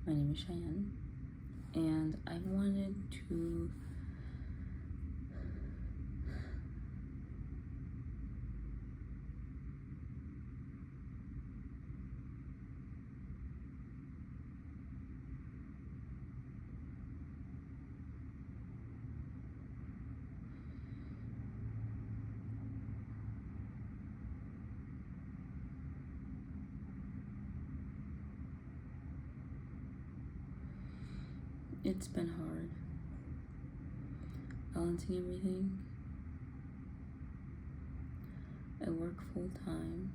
My name is Cheyenne, and I wanted to it's been hard balancing everything. I work full-time.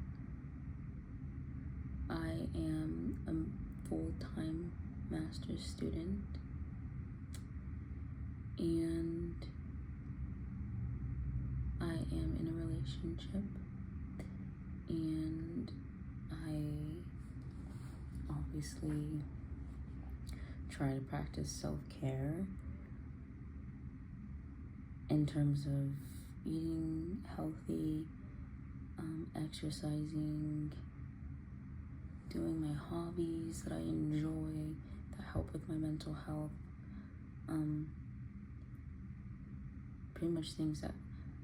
I am a full-time master's student, and I am in a relationship, and I obviously try to practice self-care in terms of eating healthy, exercising, doing my hobbies that I enjoy, that help with my mental health, pretty much things that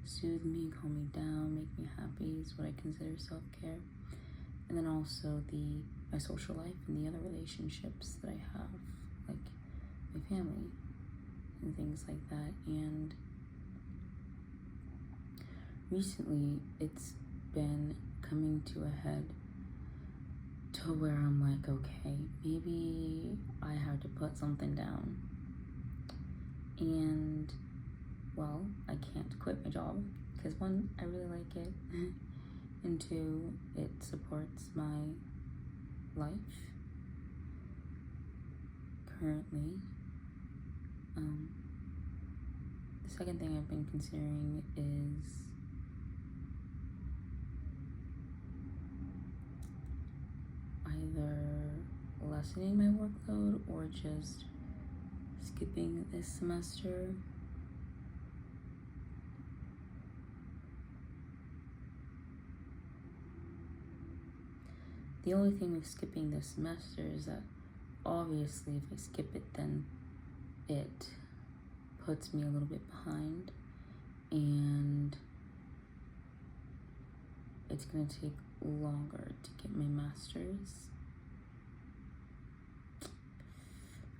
soothe me, calm me down, make me happy is what I consider self-care. And then also my social life and the other relationships that I have, like my family and things like that. And recently it's been coming to a head to where I'm like, okay, maybe I have to put something down. And well, I can't quit my job because one, I really like it, and two, it supports my life currently. The second thing I've been considering is either lessening my workload or just skipping this semester. The only thing with skipping this semester is that obviously if I skip it, then it puts me a little bit behind, and it's gonna take longer to get my master's,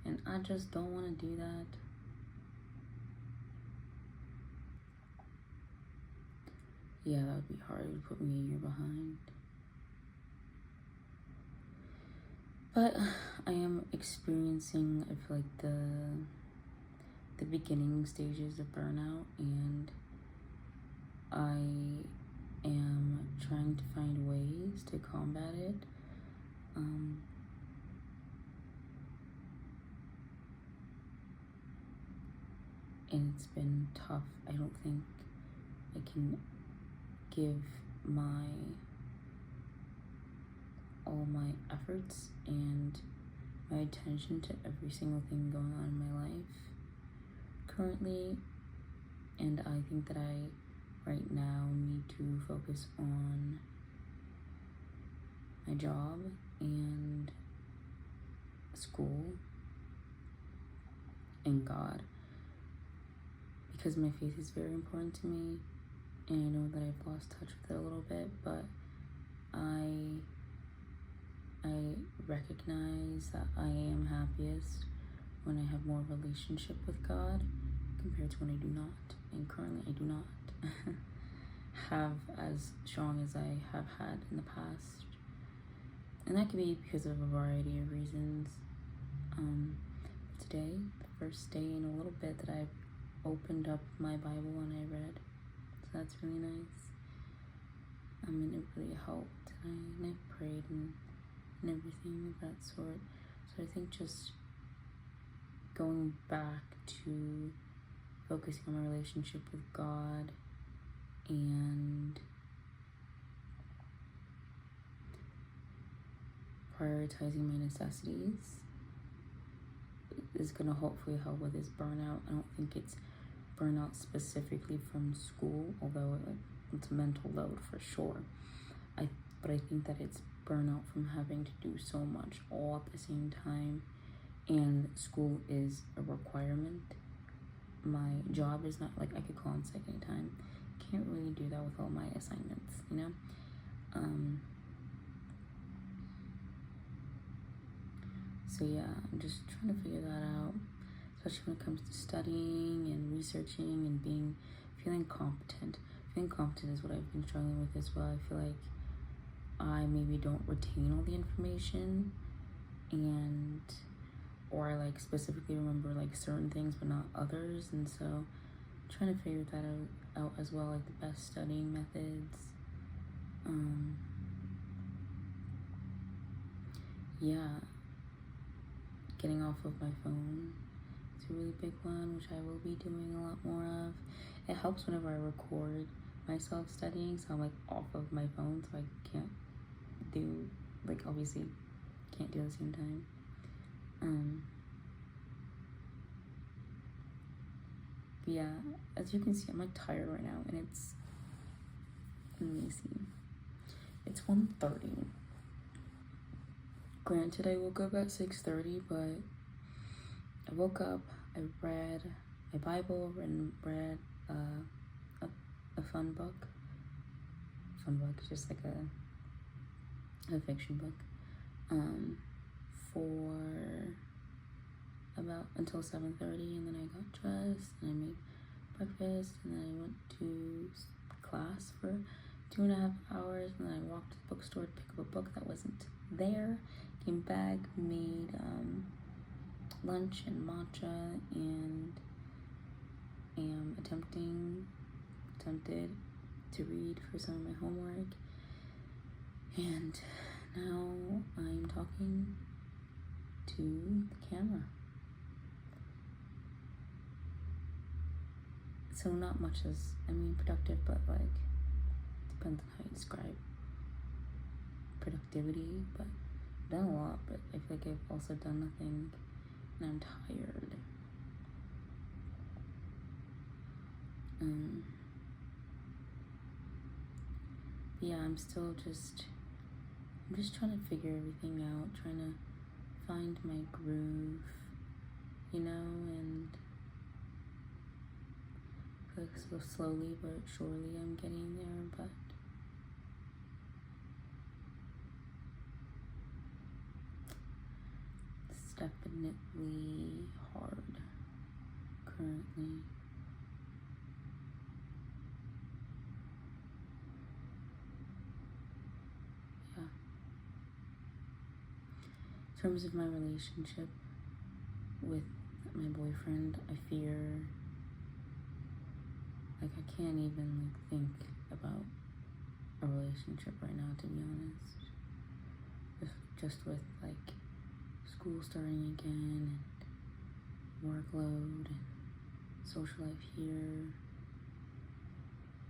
and I just don't want to do that. Yeah, that would be hard. It would put me a year behind. But I am experiencing, I feel like, the beginning stages of burnout, and I am trying to find ways to combat it. And it's been tough. I don't think I can give all my efforts and my attention to every single thing going on in my life currently, and I think that I right now need to focus on my job and school and God, because my faith is very important to me, and I know that I've lost touch with it a little bit, but I recognize that I am happiest when I have more relationship with God compared to when I do not. And currently I do not have as strong as I have had in the past. And that could be because of a variety of reasons. Today, the first day in a little bit that I've opened up my Bible and I read. So that's really nice. And it really helped. And I prayed and everything of that sort. So I think just going back to focusing on my relationship with God and prioritizing my necessities is going to hopefully help with this burnout. I don't think it's burnout specifically from school, although it's a mental load for sure. But I think that it's burnout from having to do so much all at the same time and school is a requirement. My job is not like I could call in sick anytime. Can't really do that with all my assignments, you know? So yeah, I'm just trying to figure that out, especially when it comes to studying and researching and feeling competent. Feeling competent is what I've been struggling with as well. I feel like I maybe don't retain all the information, or I like specifically remember like certain things but not others, and so trying to figure that out as well, like the best studying methods. Yeah, getting off of my phone is a really big one, which I will be doing a lot more of. It helps whenever I record myself studying, so I'm like off of my phone, so I can't do, like obviously can't do it at the same time. But yeah, as you can see, I'm like tired right now, and let me see, it's 1:30. Granted, I woke up at 6:30, but I woke up, I read my Bible, and read a fun book. It's just like a fiction book, for about until 7:30, and then I got dressed and I made breakfast, and then I went to class for 2.5 hours, and then I walked to the bookstore to pick up a book that wasn't there. Came back, made lunch and matcha, and am attempted to read for some of my homework, and now I'm talking to the camera. So not much is, productive, but like, depends on how you describe productivity, but I've done a lot, but I feel like I've also done nothing, and I'm tired. Yeah, I'm just trying to figure everything out, trying to find my groove, and so slowly but surely I'm getting there, but it's definitely hard currently. Yeah. In terms of my relationship with my boyfriend, I fear, like, I can't even think about a relationship right now, to be honest. Just with like school starting again, and workload, and social life here.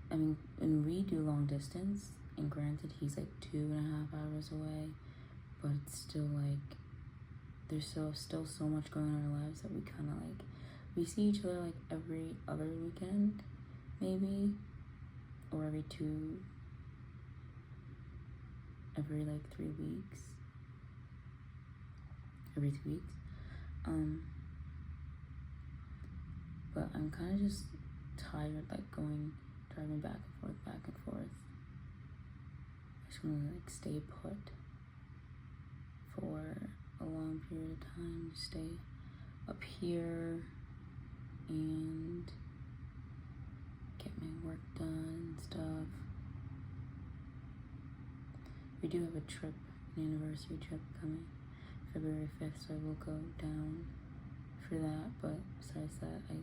When we do long distance, and granted he's like 2.5 hours away, but it's still like there's still so much going on in our lives that we kind of like, we see each other like every other weekend, maybe, or every 2 weeks, every 2 weeks. But I'm kind of just tired, like driving back and forth. I just want to like stay put for a long period of time, just stay up here and get my work done and stuff. We do have a trip, an anniversary trip coming February 5th, so I will go down for that, but besides that, I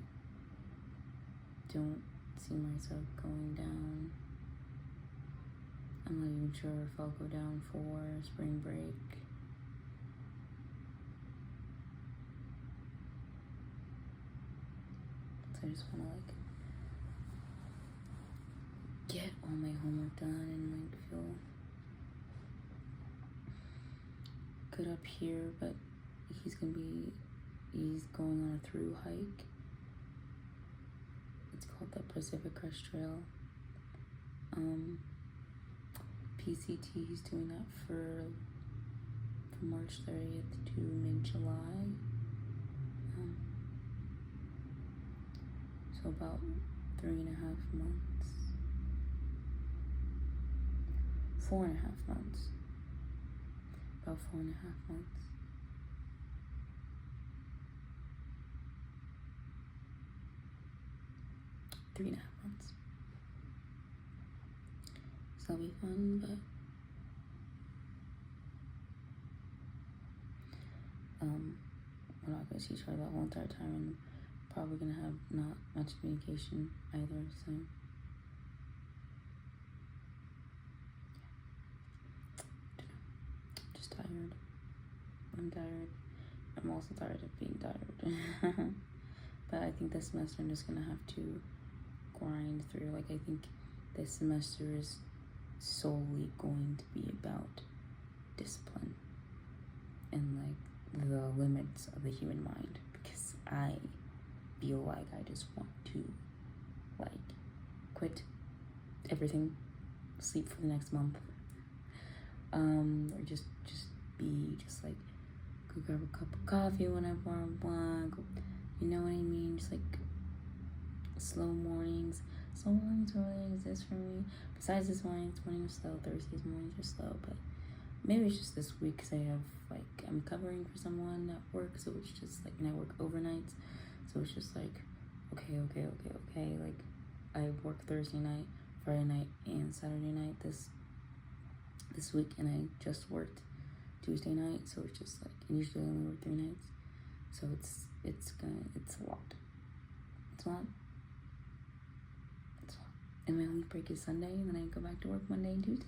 don't see myself going down. I'm not even sure if I'll go down for spring break. So I just want to like get all my homework done and like feel good up here, but he's going on a through hike. It's called the Pacific Crest Trail. PCT, he's doing that from March 30th to mid-July. So about 3.5 months. 4.5 months. About 4.5 months. 3.5 months. So that'll be fun, but we're not gonna see each other the whole entire time, and probably gonna have not much communication either, so just tired. I'm tired. I'm also tired of being tired. But I think this semester I'm just gonna have to grind through. Like, I think this semester is solely going to be about discipline and like the limits of the human mind, because I feel like I just want to like quit everything, sleep for the next month, or just be just like go grab a cup of coffee whenever I want, you know what I mean, just like slow mornings. Slow mornings don't really exist for me. Besides this morning are slow, Thursdays mornings are slow, but maybe it's just this week because I have like, I'm covering for someone at work, so it's just like, and I work overnights, so it's just like, okay, like I work Thursday night, Friday night, and Saturday night this week, and I just worked Tuesday night, so it's just like, and usually I only work 3 nights, so it's a lot. It's a lot. And my only break is Sunday, and then I go back to work Monday and Tuesday.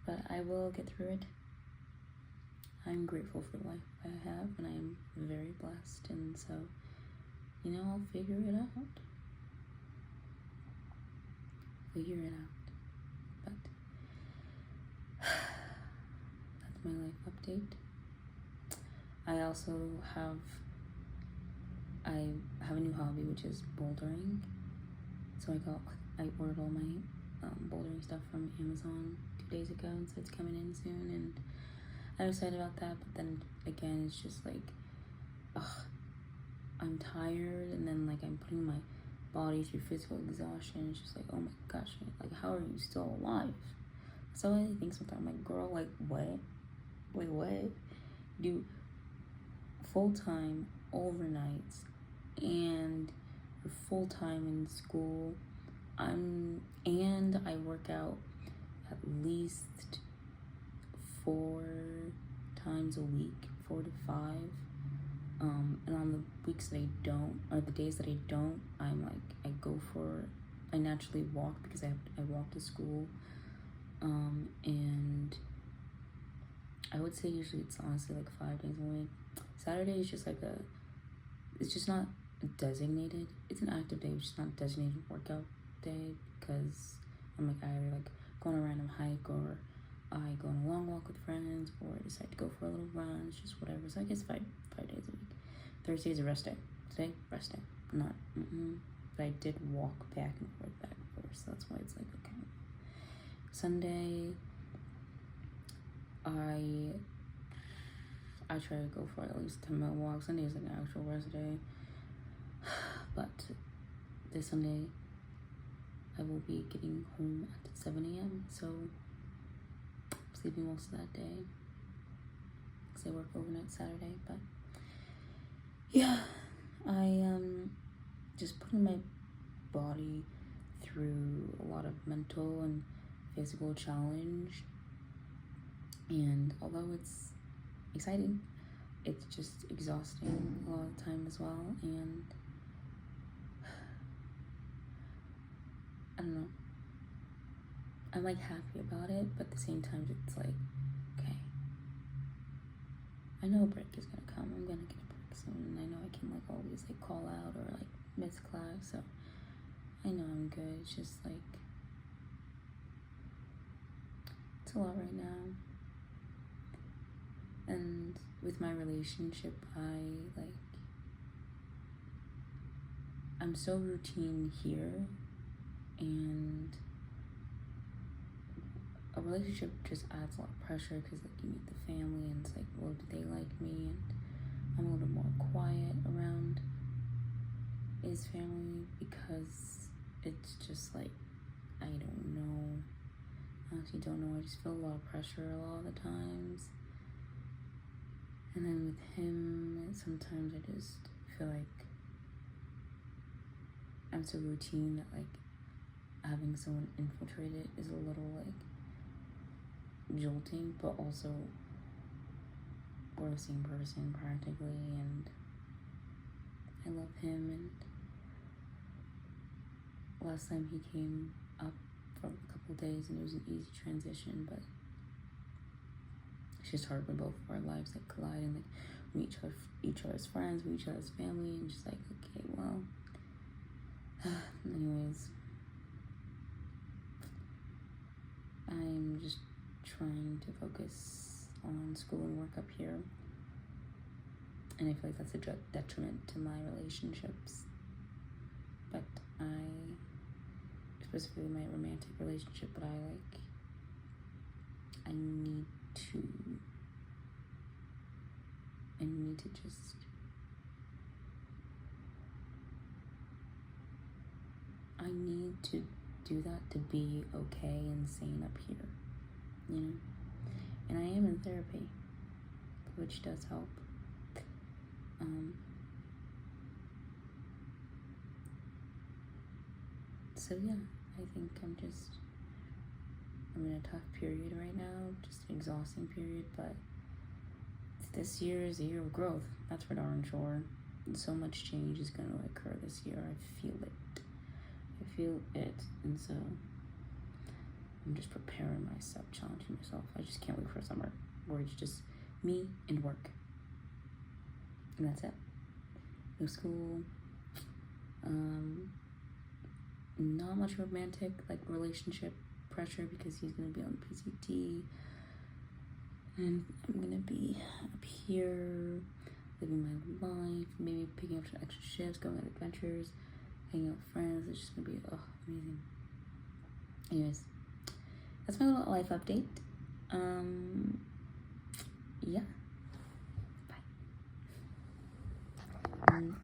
But I will get through it. I'm grateful for the life I have, and I am very blessed, and so, you know, I'll figure it out. But that's my life update. I also have a new hobby, which is bouldering. So I ordered all my bouldering stuff from Amazon 2 days ago, and so it's coming in soon, and I'm excited about that. But then again, it's just like, I'm tired, and then like I'm putting my body through physical exhaustion. It's just like, oh my gosh, like how are you still alive? So I think sometimes I'm like, girl, like what? Wait, what? Do full-time overnights, and you're full-time in school. And I work out at least 4 times a week, 4 to 5. And on the weeks that I don't, or the days that I don't, I naturally walk because I walk to school. And I would say usually it's honestly like 5 days a week. Saturday is just like it's just not designated. It's an active day, it's just not a designated workout day, because I'm like, I either like go on a random hike, or I go on a long walk with friends, or I decide to go for a little run. It's just whatever. So I guess 5 days a week. Thursday is a rest day. Today, rest day. Not, but I did walk back and forth, so that's why it's like, okay. Sunday, I try to go for at least 10-minute walk. Sunday is like an actual rest day. But this Sunday, I will be getting home at 7 a.m. So I'm sleeping most of that day, because I work overnight Saturday. But yeah, I just putting my body through a lot of mental and physical challenge. And although it's exciting, it's just exhausting a lot of the time as well. And I don't know, I'm like happy about it, but at the same time it's like, okay, I know a break is gonna come. I'm gonna get a break soon, and I know I can like always like call out or like miss class, so I know I'm good. It's just like, it's a lot right now. And with my relationship, I'm so routine here, and a relationship just adds a lot of pressure because like you meet the family and it's like, well, do they like me? And I'm a little more quiet around his family because it's just like, I don't know. I actually don't know. I just feel a lot of pressure a lot of the times. And then with him, sometimes I just feel like I'm so routine that like having someone infiltrate it is a little like jolting, but also we're the same person practically, and I love him. And last time he came up for a couple of days and it was an easy transition, but it's just hard when both of our lives like collide and like we meet each other's friends, we meet each other's family, and just like, okay, well, anyways, I'm just trying to focus on school and work up here, and I feel like that's a detriment to my relationships. But specifically my romantic relationship, but I need to just, I need to do that to be okay and sane up here, you know? And I am in therapy, which does help. So yeah, I think I'm in a tough period right now, just an exhausting period, but this year is a year of growth, that's for darn sure. And so much change is going to occur this year. I feel it, and so I'm just preparing myself, challenging myself. I just can't wait for summer, where it's just me and work, and that's it. No school, not much romantic like relationship pressure because he's gonna be on the PCT, and I'm gonna be up here living my life, maybe picking up some extra shifts, going on adventures, hanging out with friends. It's just gonna be amazing. Anyways, that's my little life update. Yeah.